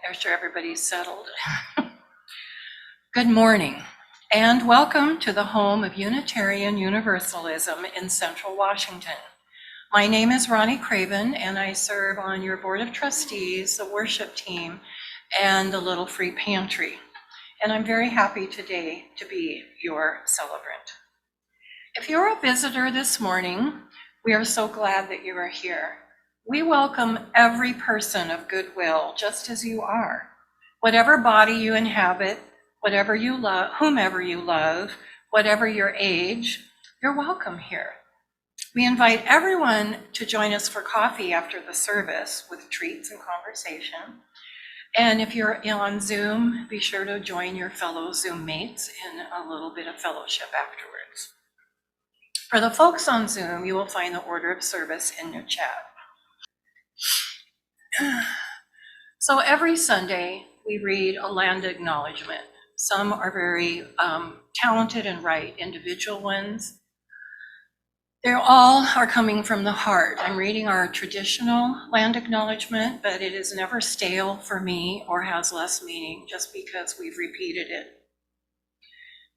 I'm sure everybody's settled. Good morning, and welcome to the home of Unitarian Universalism in Central Washington. My name is Ronnie Craven, and I serve on your Board of Trustees, the worship team, and the Little Free Pantry. And I'm very happy today to be your celebrant. If you're a visitor this morning, we are so glad that you are here. We welcome every person of goodwill, just as you are. Whatever body you inhabit, whatever you love, whomever you love, whatever your age, you're welcome here. We invite everyone to join us for coffee after the service with treats and conversation. And if you're on Zoom, be sure to join your fellow Zoom mates in a little bit of fellowship afterwards. For the folks on Zoom, you will find the order of service in your chat. So every Sunday, we read a land acknowledgement. Some are very talented and right individual ones. They all are coming from the heart. I'm reading our traditional land acknowledgement, but it is never stale for me or has less meaning just because we've repeated it.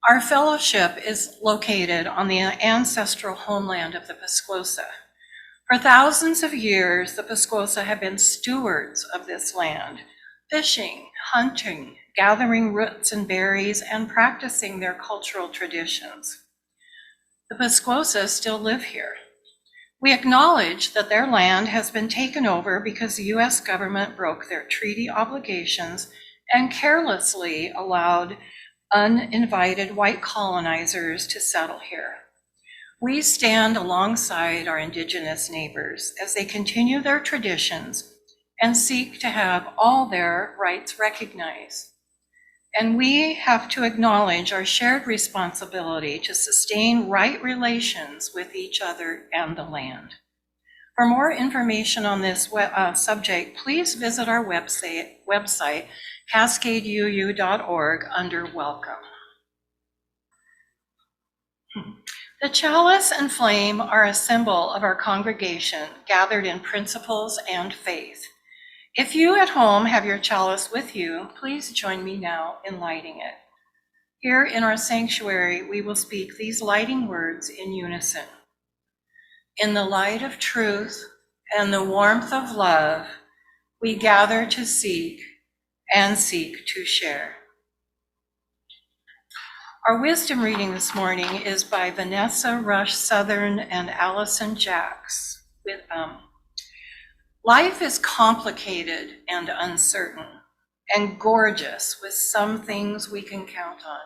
Our fellowship is located on the ancestral homeland of the Pasquosa. For thousands of years, the Pasquosa have been stewards of this land, fishing, hunting, gathering roots and berries, and practicing their cultural traditions. The Pasquosa still live here. We acknowledge that their land has been taken over because the US government broke their treaty obligations and carelessly allowed uninvited white colonizers to settle here. We stand alongside our indigenous neighbors as they continue their traditions and seek to have all their rights recognized. And we have to acknowledge our shared responsibility to sustain right relations with each other and the land. For more information on this subject, please visit our website cascadeuu.org under Welcome. The chalice and flame are a symbol of our congregation gathered in principles and faith. If you at home have your chalice with you, please join me now in lighting it. Here in our sanctuary, we will speak these lighting words in unison. In the light of truth and the warmth of love, we gather to seek and seek to share. Our wisdom reading this morning is by Vanessa Rush Southern and Allison Jacks. Life is complicated and uncertain and gorgeous with some things we can count on.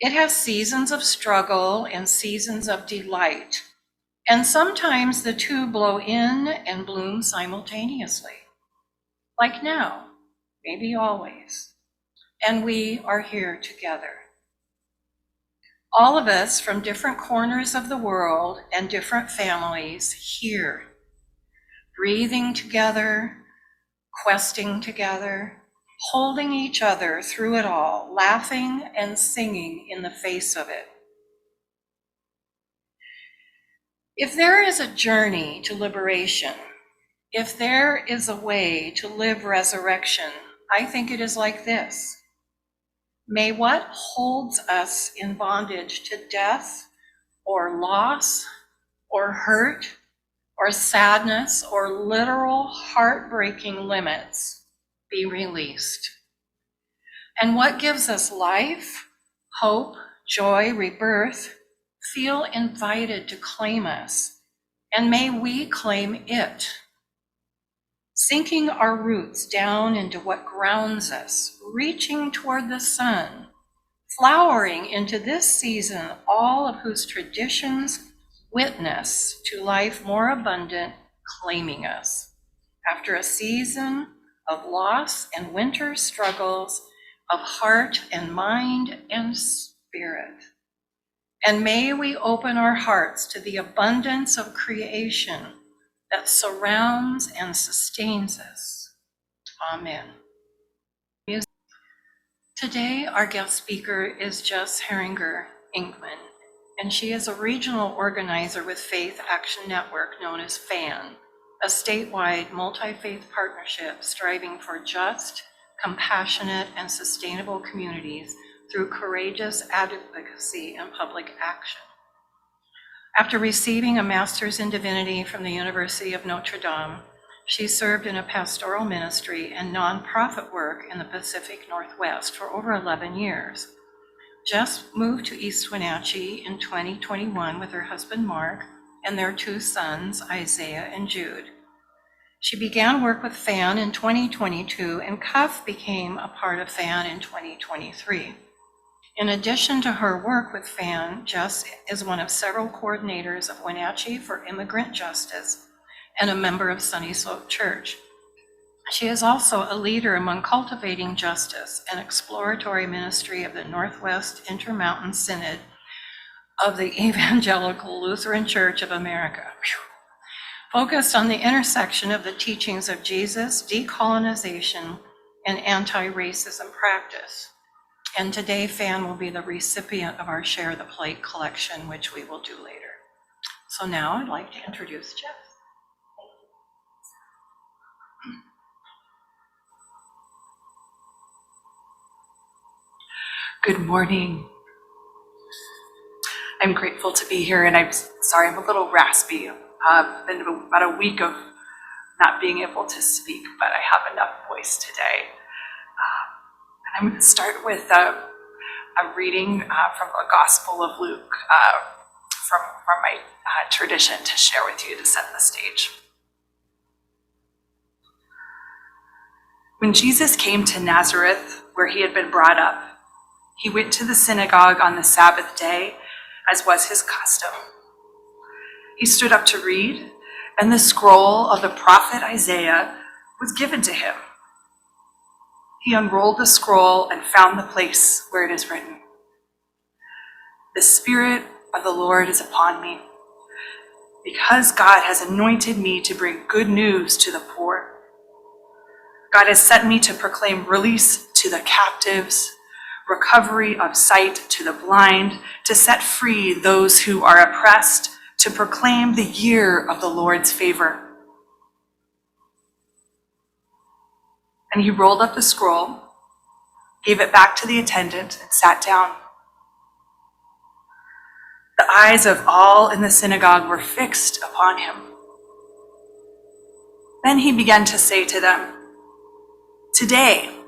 It has seasons of struggle and seasons of delight, and sometimes the two blow in and bloom simultaneously. Like now, maybe always. And we are here together. All of us from different corners of the world and different families here, breathing together, questing together, holding each other through it all, laughing and singing in the face of it. If there is a journey to liberation, if there is a way to live resurrection, I think it is like this. May what holds us in bondage to death or loss or hurt or sadness or literal heartbreaking limits be released. And what gives us life, hope, joy, rebirth, feel invited to claim us, and may we claim it. Sinking our roots down into what grounds us, reaching toward the sun, flowering into this season, all of whose traditions witness to life more abundant, claiming us. After a season of loss and winter struggles of heart and mind and spirit. And may we open our hearts to the abundance of creation that surrounds and sustains us. Amen. Today, our guest speaker is Jess Heringer Inkman, and she is a regional organizer with Faith Action Network known as FAN, a statewide multi-faith partnership striving for just, compassionate, and sustainable communities through courageous advocacy and public action. After receiving a master's in divinity from the University of Notre Dame, she served in a pastoral ministry and nonprofit work in the Pacific Northwest for over 11 years. Jess moved to East Wenatchee in 2021 with her husband Mark and their two sons, Isaiah and Jude. She began work with FAN in 2022, and CUUF became a part of FAN in 2023. In addition to her work with FAN, Jess is one of several coordinators of Wenatchee for Immigrant Justice and a member of Sunny Slope Church. She is also a leader among Cultivating Justice, an exploratory ministry of the Northwest Intermountain Synod of the Evangelical Lutheran Church of America, focused on the intersection of the teachings of Jesus, decolonization, and anti-racism practice. And today, FAN will be the recipient of our Share the Plate collection, which we will do later. So now I'd like to introduce Jess. Good morning. I'm grateful to be here, and I'm sorry I'm a little raspy. Been about a week of not being able to speak, but I have enough voice today. And I'm going to start with a reading from the Gospel of Luke, from my tradition to share with you to set the stage. When Jesus came to Nazareth, where he had been brought up, he went to the synagogue on the Sabbath day, as was his custom. He stood up to read, and the scroll of the prophet Isaiah was given to him. He unrolled the scroll and found the place where it is written, "The Spirit of the Lord is upon me, because God has anointed me to bring good news to the poor. God has sent me to proclaim release to the captives, recovery of sight to the blind, to set free those who are oppressed, to proclaim the year of the Lord's favor." And he rolled up the scroll, gave it back to the attendant, and sat down. The eyes of all in the synagogue were fixed upon him. Then he began to say to them, "Today,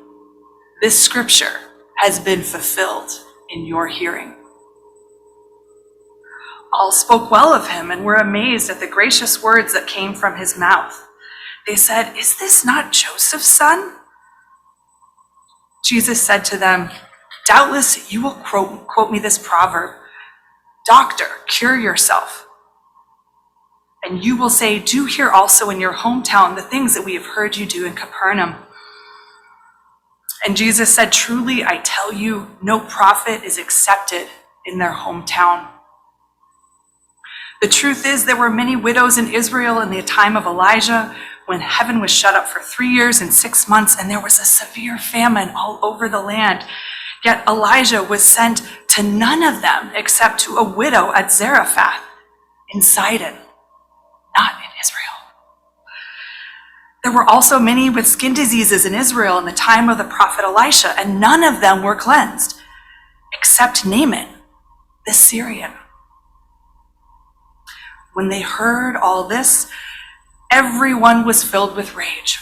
this scripture has been fulfilled in your hearing." All spoke well of him and were amazed at the gracious words that came from his mouth. They said, "Is this not Joseph's son?" Jesus said to them, "Doubtless you will quote me this proverb, 'Doctor, cure yourself.' And you will say, 'Do here also in your hometown the things that we have heard you do in Capernaum.'" And Jesus said, "Truly, I tell you, no prophet is accepted in their hometown. The truth is, there were many widows in Israel in the time of Elijah, when heaven was shut up for 3 years and 6 months, and there was a severe famine all over the land. Yet Elijah was sent to none of them except to a widow at Zarephath in Sidon, not in Israel. There were also many with skin diseases in Israel in the time of the prophet Elisha, and none of them were cleansed, except Naaman, the Syrian." When they heard all this, everyone was filled with rage.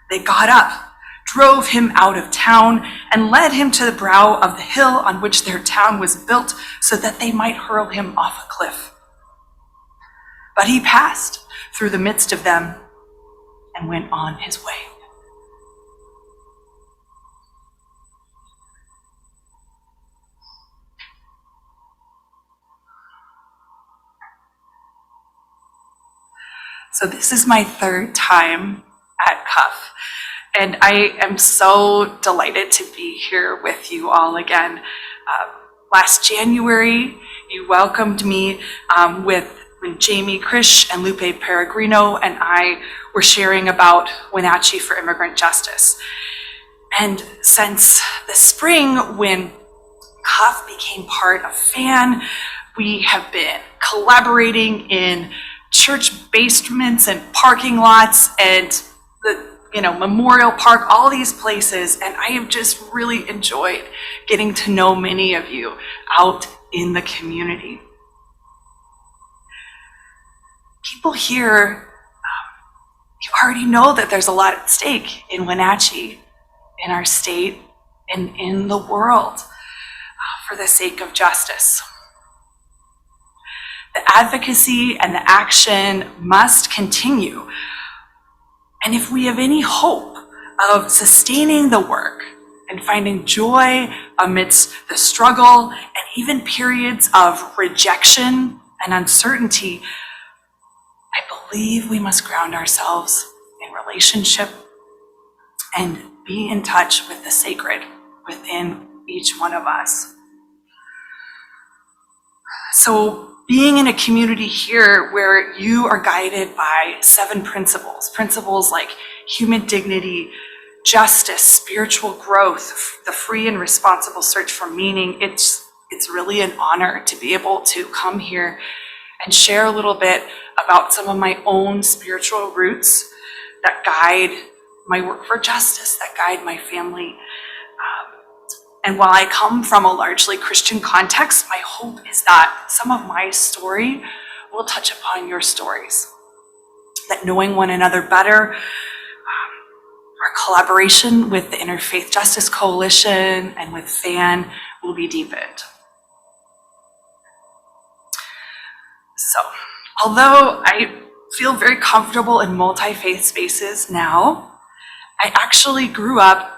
They got up, drove him out of town, and led him to the brow of the hill on which their town was built, so that they might hurl him off a cliff. But he passed through the midst of them and went on his way. So this is my third time at CUUF, and I am so delighted to be here with you all again. Last January, you welcomed me when Jamie Krish and Lupe Peregrino and I were sharing about Wenatchee for Immigrant Justice. And since the spring, when CUUF became part of FAN, we have been collaborating in church basements and parking lots and the Memorial Park, all these places, and I have just really enjoyed getting to know many of you out in the community. People here, you already know that there's a lot at stake in Wenatchee, in our state, and in the world for the sake of justice. The advocacy and the action must continue. And if we have any hope of sustaining the work and finding joy amidst the struggle and even periods of rejection and uncertainty, I believe we must ground ourselves in relationship and be in touch with the sacred within each one of us. So being in a community here where you are guided by 7 principles like human dignity, justice, spiritual growth, the free and responsible search for meaning, it's really an honor to be able to come here and share a little bit about some of my own spiritual roots that guide my work for justice, that guide my family. And while I come from a largely Christian context, my hope is that some of my story will touch upon your stories. That knowing one another better, our collaboration with the Interfaith Justice Coalition and with FAN will be deepened. So, although I feel very comfortable in multi-faith spaces now, I actually grew up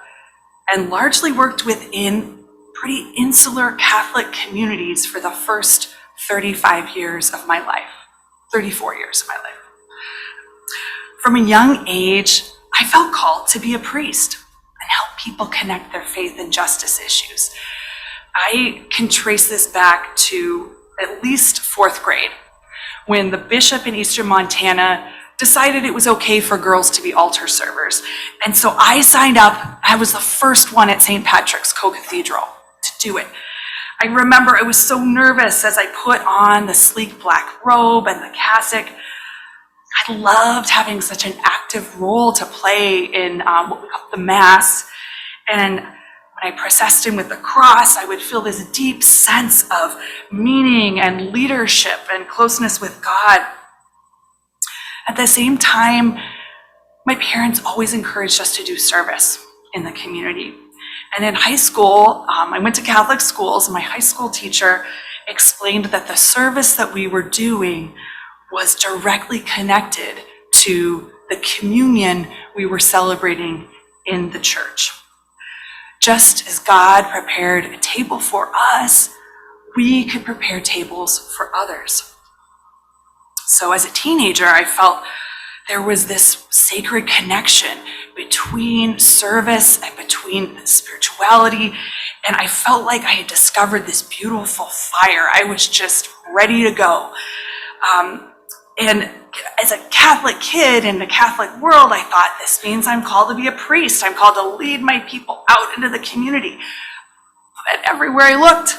and largely worked within pretty insular Catholic communities for the first 35 years of my life, 34 years of my life. From a young age, I felt called to be a priest and help people connect their faith and justice issues. I can trace this back to at least 4th grade, when the bishop in eastern Montana decided it was okay for girls to be altar servers. And so I signed up. I was the first one at St. Patrick's Co-Cathedral to do it. I remember I was so nervous as I put on the sleek black robe and the cassock. I loved having such an active role to play in what we call the Mass. And when I processed in with the cross, I would feel this deep sense of meaning and leadership and closeness with God. At the same time, my parents always encouraged us to do service in the community. And in high school, I went to Catholic schools, and my high school teacher explained that the service that we were doing was directly connected to the communion we were celebrating in the church. Just as God prepared a table for us, we could prepare tables for others. So as a teenager, I felt there was this sacred connection between service and between spirituality, and I felt like I had discovered this beautiful fire. I was just ready to go. And as a Catholic kid in the Catholic world, I thought, this means I'm called to be a priest. I'm called to lead my people out into the community. But everywhere I looked,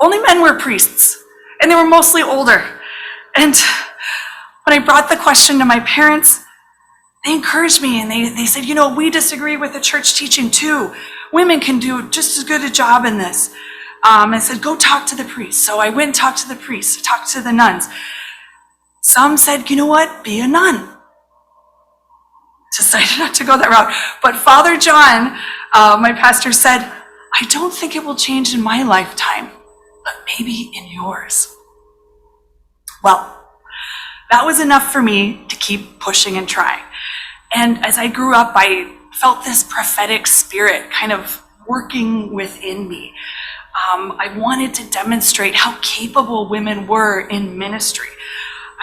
only men were priests, and they were mostly older. And when I brought the question to my parents, they encouraged me, and they said, we disagree with the church teaching too. Women can do just as good a job in this. I said, go talk to the priest. So I went and talked to the priests, talked to the nuns. Some said, be a nun. Decided not to go that route. But Father John, my pastor, said, I don't think it will change in my lifetime, but maybe in yours. Well, that was enough for me to keep pushing and trying. And as I grew up, I felt this prophetic spirit kind of working within me. I wanted to demonstrate how capable women were in ministry.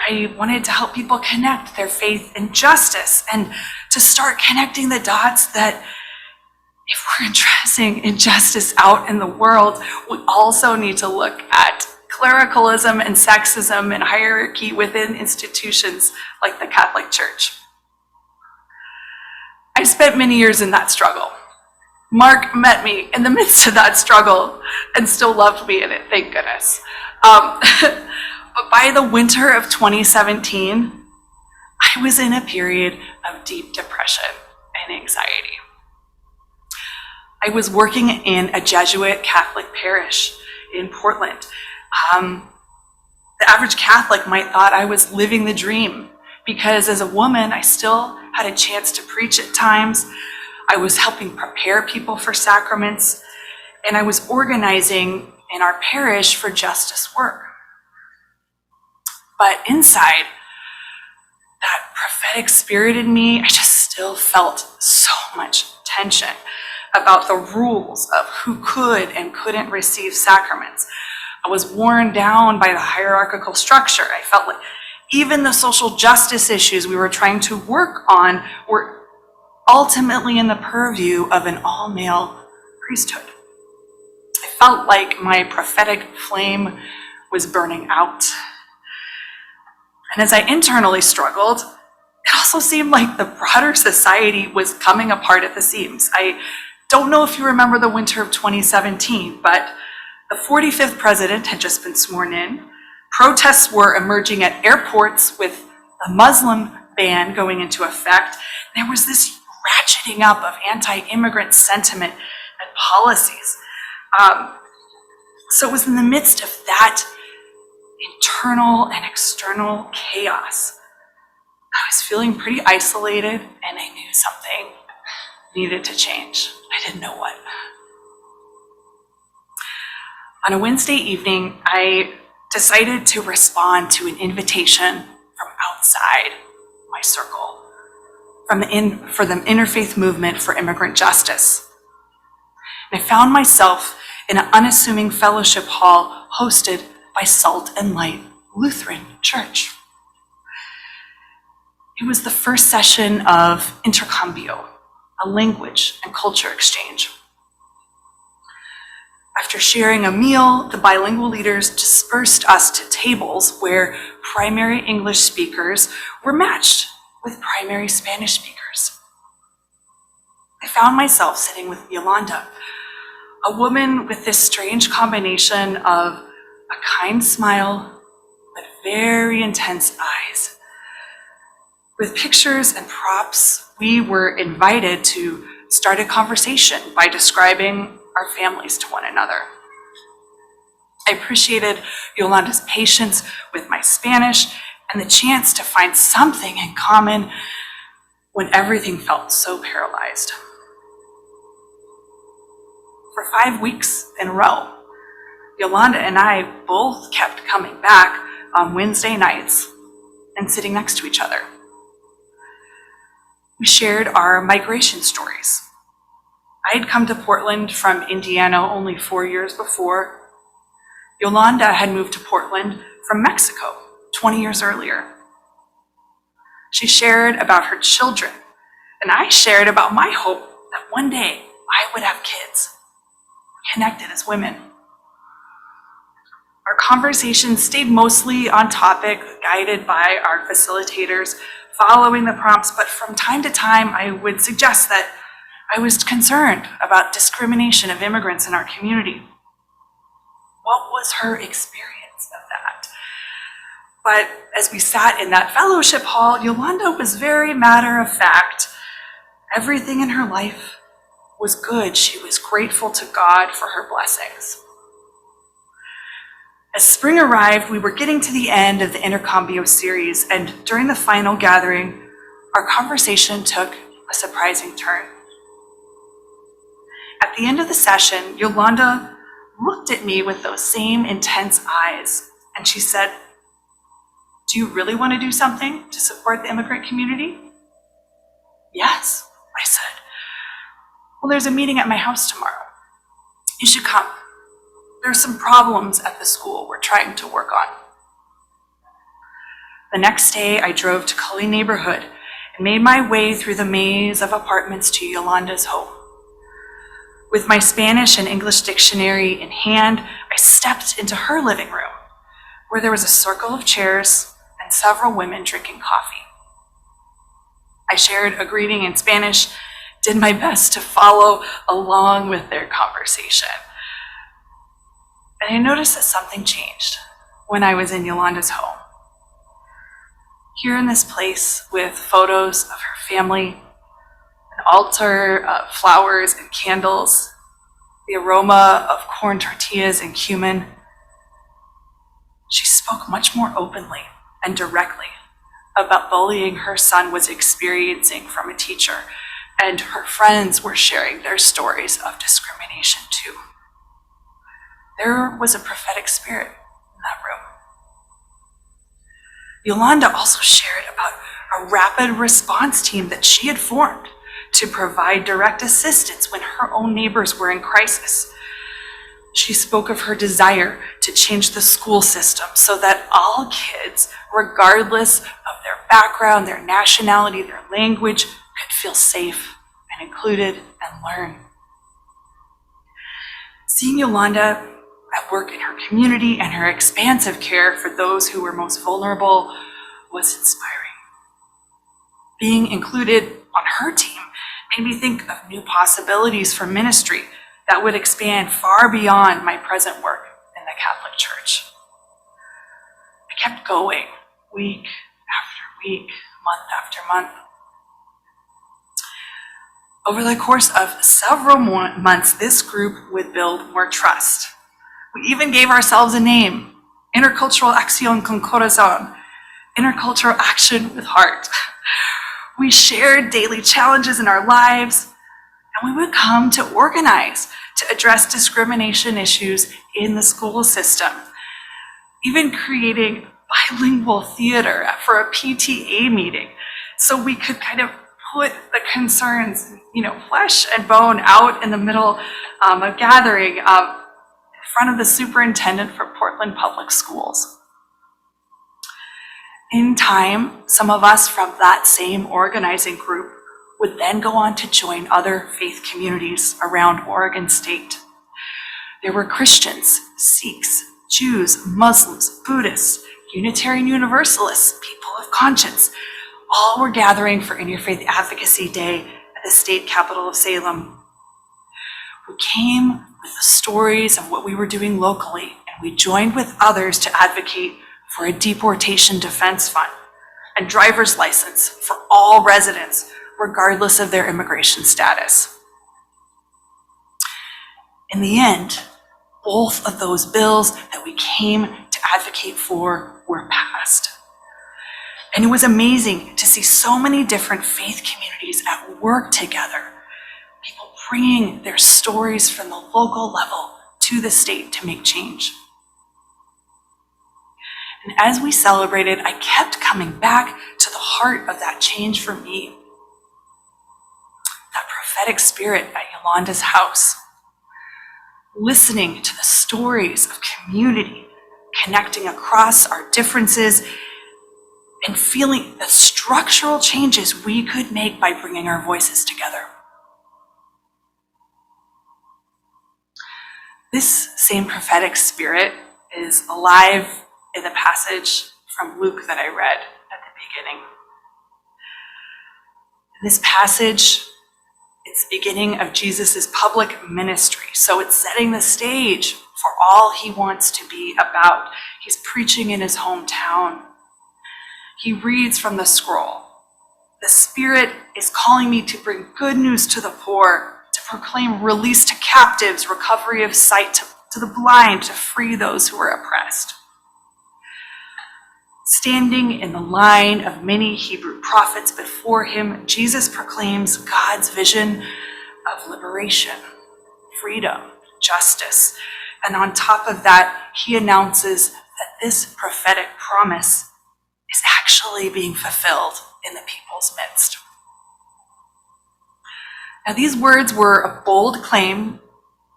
I wanted to help people connect their faith and justice, and to start connecting the dots that if we're addressing injustice out in the world, we also need to look at clericalism and sexism and hierarchy within institutions like the Catholic Church. I spent many years in that struggle. Mark met me in the midst of that struggle and still loved me in it, thank goodness. But by the winter of 2017, I was in a period of deep depression and anxiety. I was working in a Jesuit Catholic parish in Portland. The average Catholic might thought I was living the dream because as a woman, I still had a chance to preach at times. I was helping prepare people for sacraments, and I was organizing in our parish for justice work. But inside, that prophetic spirit in me, I just still felt so much tension about the rules of who could and couldn't receive sacraments. I was worn down by the hierarchical structure. I felt like even the social justice issues we were trying to work on were ultimately in the purview of an all-male priesthood. I felt like my prophetic flame was burning out. And as I internally struggled, it also seemed like the broader society was coming apart at the seams. I don't know if you remember the winter of 2017, but the 45th president had just been sworn in. Protests were emerging at airports with a Muslim ban going into effect. There was this ratcheting up of anti-immigrant sentiment and policies. So it was in the midst of that internal and external chaos. I was feeling pretty isolated, and I knew something needed to change. I didn't know what. On a Wednesday evening, I decided to respond to an invitation from outside my circle, for the interfaith movement for immigrant justice. And I found myself in an unassuming fellowship hall hosted by Salt and Light Lutheran Church. It was the first session of Intercambio, a language and culture exchange. After sharing a meal, the bilingual leaders dispersed us to tables where primary English speakers were matched with primary Spanish speakers. I found myself sitting with Yolanda, a woman with this strange combination of a kind smile but very intense eyes. With pictures and props, we were invited to start a conversation by describing our families to one another. I appreciated Yolanda's patience with my Spanish and the chance to find something in common when everything felt so paralyzed. For 5 weeks in a row, Yolanda and I both kept coming back on Wednesday nights and sitting next to each other. We shared our migration stories. I had come to Portland from Indiana only 4 years before. Yolanda had moved to Portland from Mexico 20 years earlier. She shared about her children, and I shared about my hope that one day I would have kids, connected as women. Our conversation stayed mostly on topic, guided by our facilitators, following the prompts, but from time to time, I would suggest that I was concerned about discrimination of immigrants in our community. What was her experience of that? But as we sat in that fellowship hall, Yolanda was very matter of fact. Everything in her life was good. She was grateful to God for her blessings. As spring arrived, we were getting to the end of the Intercambio series, and during the final gathering, our conversation took a surprising turn. At the end of the session, Yolanda looked at me with those same intense eyes, and she said, "Do you really want to do something to support the immigrant community?" "Yes," I said. "Well, there's a meeting at my house tomorrow. You should come. There are some problems at the school we're trying to work on." The next day, I drove to Cully neighborhood and made my way through the maze of apartments to Yolanda's home. With my Spanish and English dictionary in hand, I stepped into her living room, where there was a circle of chairs and several women drinking coffee. I shared a greeting in Spanish, did my best to follow along with their conversation. And I noticed that something changed. when I was in Yolanda's home. Here in this place with photos of her family, an altar of flowers and candles, the aroma of corn tortillas and cumin, she spoke much more openly and directly about bullying her son was experiencing from a teacher, and her friends were sharing their stories of discrimination too. There was a prophetic spirit in that room. Yolanda also shared about a rapid response team that she had formed to provide direct assistance when her own neighbors were in crisis. She spoke of her desire to change the school system so that all kids, regardless of their background, their nationality, their language, could feel safe and included and learn. Seeing Yolanda at work in her community and her expansive care for those who were most vulnerable was inspiring. Being included on her team made me think of new possibilities for ministry that would expand far beyond my present work in the Catholic Church. I kept going week after week, month after month. Over the course of several months, this group would build more trust. We even gave ourselves a name, Intercultural Acción con Corazón, intercultural action with heart. We shared daily challenges in our lives, and we would come to organize to address discrimination issues in the school system, even creating bilingual theater for a PTA meeting so we could kind of put the concerns, flesh and bone out in the middle of a gathering in front of the superintendent for Portland Public Schools. In time, some of us from that same organizing group would then go on to join other faith communities around Oregon State. There were Christians, Sikhs, Jews, Muslims, Buddhists, Unitarian Universalists, people of conscience. All were gathering for Interfaith Advocacy Day at the state capital of Salem. We came with the stories of what we were doing locally, and we joined with others to advocate for a deportation defense fund and driver's license for all residents, regardless of their immigration status. In the end, both of those bills that we came to advocate for were passed. And it was amazing to see so many different faith communities at work together, people bringing their stories from the local level to the state to make change. And as we celebrated, I kept coming back to the heart of that change for me. That prophetic spirit at Yolanda's house. Listening to the stories of community, connecting across our differences, and feeling the structural changes we could make by bringing our voices together. This same prophetic spirit is alive in the passage from Luke that I read at the beginning. In this passage, it's the beginning of Jesus' public ministry. So it's setting the stage for all he wants to be about. He's preaching in his hometown. He reads from the scroll. The Spirit is calling me to bring good news to the poor, to proclaim release to captives, recovery of sight to the blind, to free those who are oppressed. Standing in the line of many Hebrew prophets before him, Jesus proclaims God's vision of liberation, freedom, justice. And on top of that, he announces that this prophetic promise is actually being fulfilled in the people's midst. Now, these words were a bold claim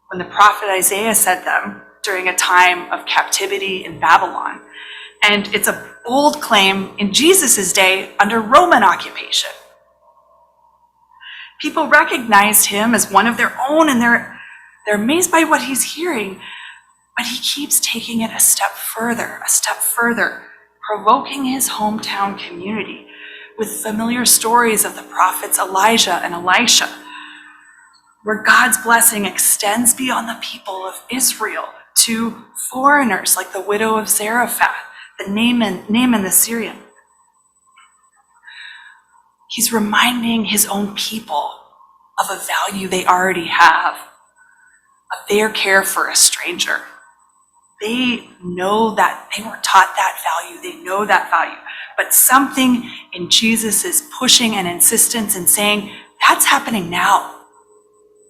when the prophet Isaiah said them during a time of captivity in Babylon. And it's a bold claim in Jesus' day under Roman occupation. People recognized him as one of their own, and they're amazed by what he's hearing, but he keeps taking it a step further, provoking his hometown community with familiar stories of the prophets Elijah and Elisha, where God's blessing extends beyond the people of Israel to foreigners like the widow of Zarephath, the Naaman the Syrian. He's reminding his own people of a value they already have, of their care for a stranger. They know that they were taught that value. They know that value. But something in Jesus is pushing an insistence and saying, that's happening now,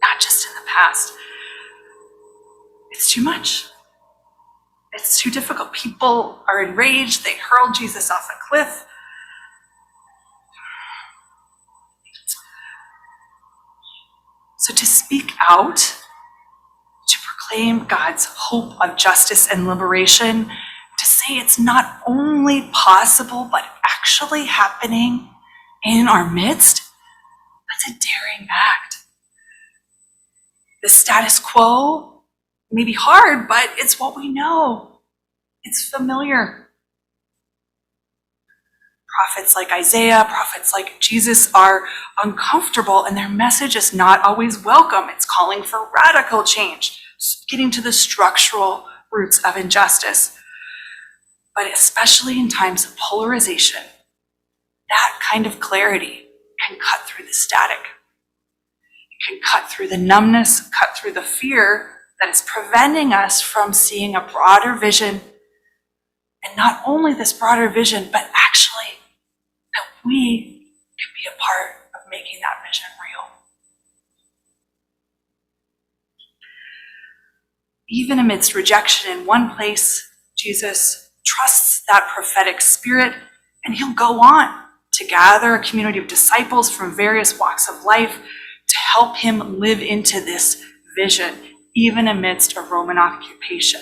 not just in the past. It's too much. It's too difficult. People are enraged. They hurl Jesus off a cliff. So to speak out, to proclaim God's hope of justice and liberation, to say it's not only possible, but actually happening in our midst, that's a daring act. The status quo may be hard, but it's what we know. It's familiar. Prophets like Isaiah, prophets like Jesus are uncomfortable, and their message is not always welcome. It's calling for radical change, getting to the structural roots of injustice. But especially in times of polarization, that kind of clarity can cut through the static. It can cut through the numbness, cut through the fear that is preventing us from seeing a broader vision. And not only this broader vision, but actually that we can be a part of making that vision real. Even amidst rejection in one place, Jesus trusts that prophetic spirit, and he'll go on to gather a community of disciples from various walks of life to help him live into this vision, even amidst a Roman occupation.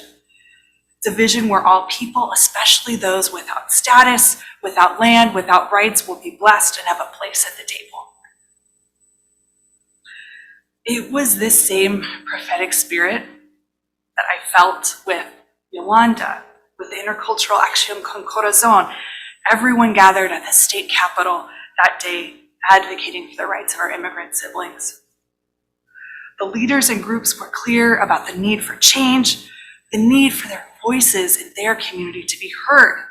It's a vision where all people, especially those without status, without land, without rights, will be blessed and have a place at the table. It was this same prophetic spirit that I felt with Yolanda, with the Intercultural Acción con Corazón, everyone gathered at the state capitol that day advocating for the rights of our immigrant siblings. The leaders and groups were clear about the need for change, the need for their voices in their community to be heard.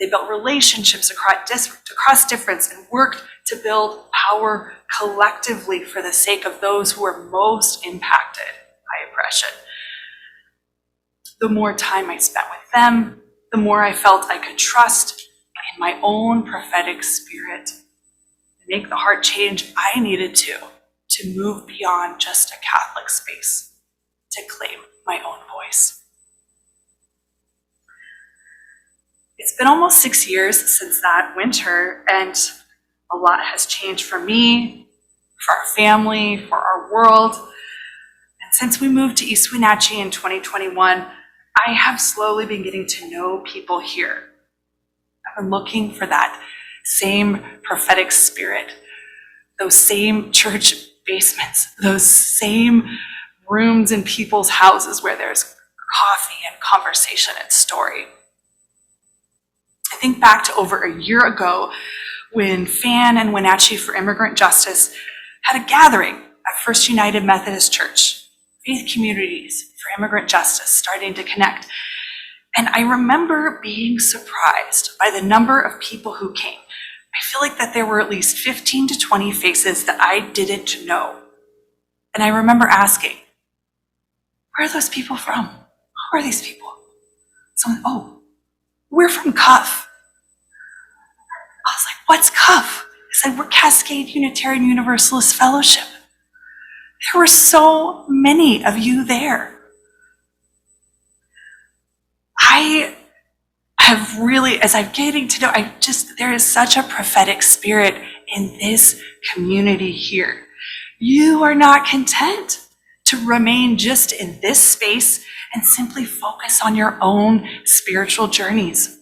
They built relationships across difference and worked to build power collectively for the sake of those who were most impacted by oppression. The more time I spent with them, the more I felt I could trust in my own prophetic spirit and make the heart change I needed to move beyond just a Catholic space, to claim my own voice. It's been almost 6 years since that winter, and a lot has changed for me, for our family, for our world. And since we moved to East Wenatchee in 2021, I have slowly been getting to know people here. I've been looking for that same prophetic spirit, those same church basements, those same rooms in people's houses where there's coffee and conversation and story. I think back to over a year ago when FAN and Wenatchee for Immigrant Justice had a gathering at First United Methodist Church, faith communities for immigrant justice starting to connect. And I remember being surprised by the number of people who came. I feel like that there were at least 15 to 20 faces that I didn't know. And I remember asking, where are those people from? Who are these people? Someone, oh, we're from CUUF. I was like, what's CUUF? I said, we're Cascade Unitarian Universalist Fellowship. There were so many of you there. I have really, as I'm getting to know, there is such a prophetic spirit in this community here. You are not content to remain just in this space and simply focus on your own spiritual journeys.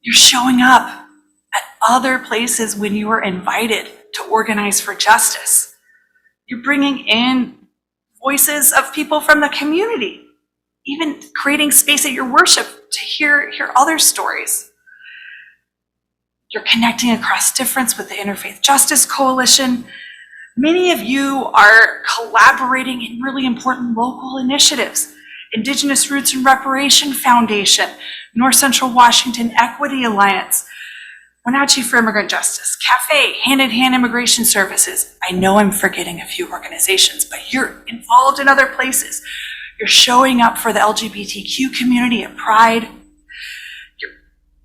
You're showing up at other places when you are invited to organize for justice. You're bringing in voices of people from the community, even creating space at your worship to hear other stories. You're connecting across difference with the Interfaith Justice Coalition. Many of you are collaborating in really important local initiatives Indigenous Roots and Reparation Foundation, North Central Washington Equity Alliance, Wenatchee for Immigrant Justice, Cafe, Hand in Hand Immigration Services. I know I'm forgetting a few organizations, but you're involved in other places. You're showing up for the LGBTQ community at Pride. You're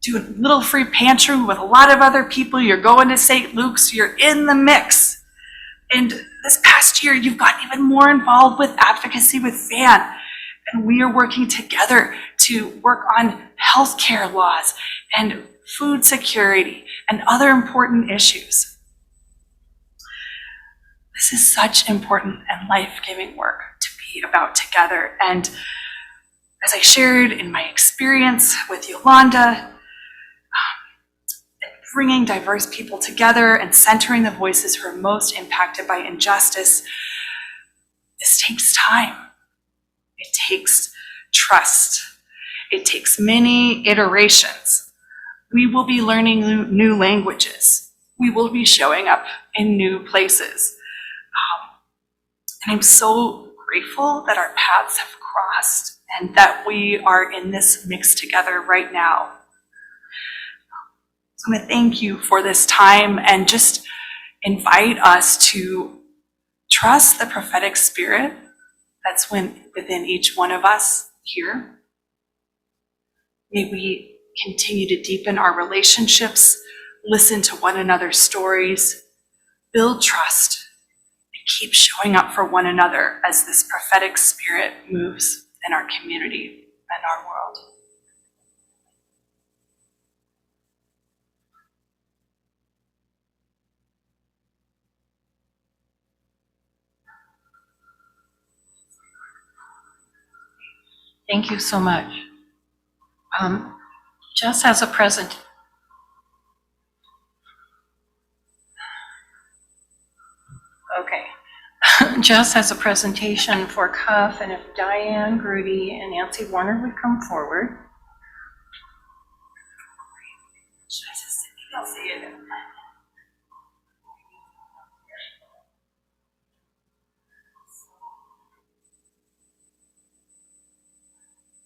doing Little Free Pantry with a lot of other people. You're going to St. Luke's. You're in the mix. And this past year, you've gotten even more involved with advocacy with FAN. And we are working together to work on healthcare laws and food security and other important issues. This is such important and life-giving work to be about together. And as I shared in my experience with Yolanda, bringing diverse people together and centering the voices who are most impacted by injustice, this takes time. It takes trust. It takes many iterations. We will be learning new languages. We will be showing up in new places. And I'm so grateful that our paths have crossed and that we are in this mix together right now. So I'm going to thank you for this time and just invite us to trust the prophetic spirit that's within each one of us here. May we continue to deepen our relationships, listen to one another's stories, build trust, and keep showing up for one another as this prophetic spirit moves in our community and our world. Thank you so much. Jess has a present. Okay. Jess has a presentation for CUUF, and if Diane Grudy and Nancy Warner would come forward. I'll see it.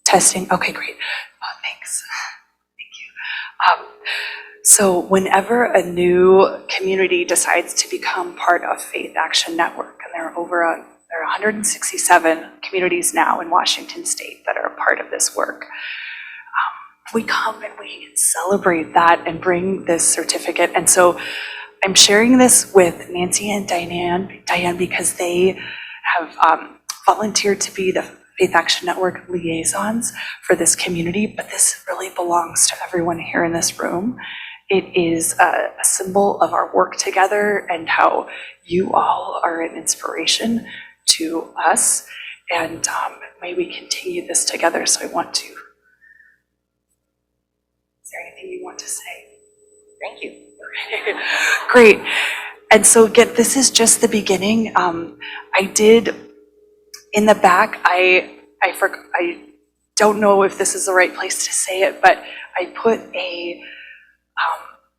Testing. Okay, great. Oh, thanks. Thank you. So whenever a new community decides to become part of Faith Action Network, and there are 167 communities now in Washington State that are a part of this work, we come and we celebrate that and bring this certificate. And so I'm sharing this with Nancy and Diane because they have volunteered to be the Faith Action Network liaisons for this community, but this really belongs to everyone here in this room. It is a symbol of our work together and how you all are an inspiration to us, and may we continue this together. So I want to, is there anything you want to say? Thank you. Great. And so this is just the beginning. I did, in the back, I don't know if this is the right place to say it, but I put a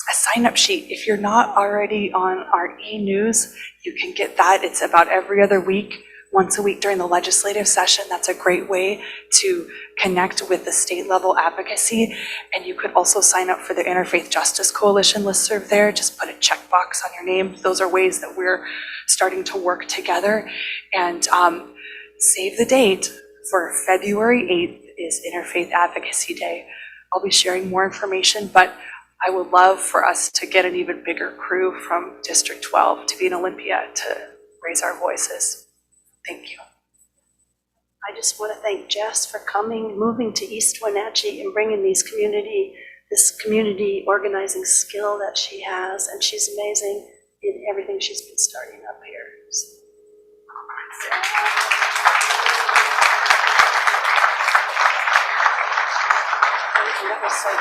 sign-up sheet. If you're not already on our e-news, you can get that. It's about every other week, once a week during the legislative session. That's a great way to connect with the state level advocacy. And you could also sign up for the Interfaith Justice Coalition listserv there. Just put a checkbox on your name. Those are ways that we're starting to work together. And save the date for February 8th is Interfaith Advocacy Day. I'll be sharing more information, but I would love for us to get an even bigger crew from District 12 to be in Olympia to raise our voices. Thank you. I just want to thank Jess for moving to East Wenatchee and bringing this community organizing skill that she has, and she's amazing in everything she's been starting up here. So. That was so good.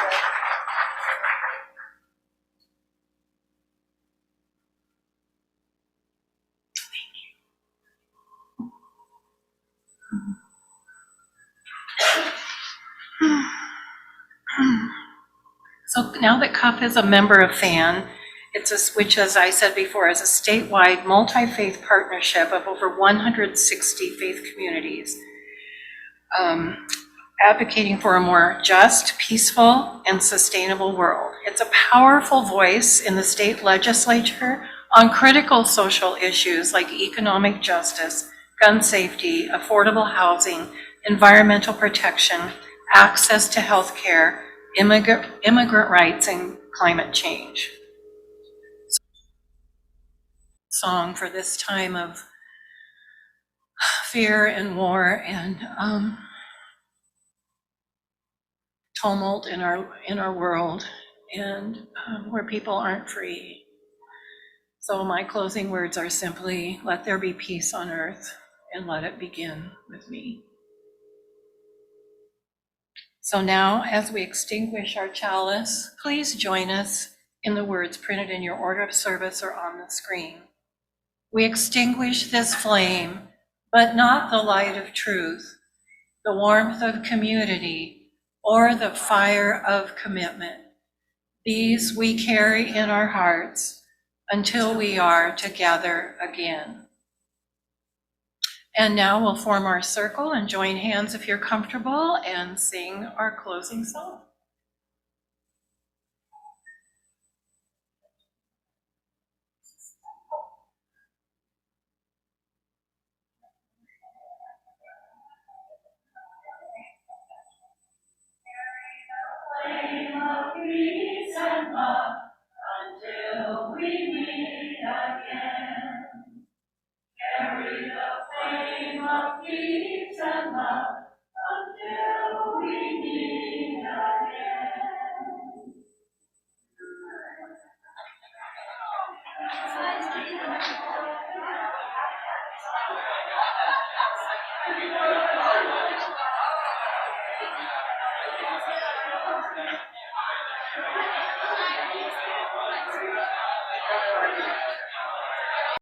So now that CUUF is a member of FAN, which, as I said before, is a statewide multi-faith partnership of over 160 faith communities. advocating for a more just, peaceful, and sustainable world. It's a powerful voice in the state legislature on critical social issues like economic justice, gun safety, affordable housing, environmental protection, access to health care, immigrant rights, and climate change. Song for this time of fear and war and tumult in our world, and where people aren't free. So my closing words are simply, let there be peace on earth, and let it begin with me. So now, as we extinguish our chalice, please join us in the words printed in your order of service or on the screen. We extinguish this flame, but not the light of truth, the warmth of community, or the fire of commitment. These we carry in our hearts until we are together again. And now we'll form our circle and join hands if you're comfortable and sing our closing song. Flame of peace and love until we meet again. Carry the flame of peace and love until we meet again.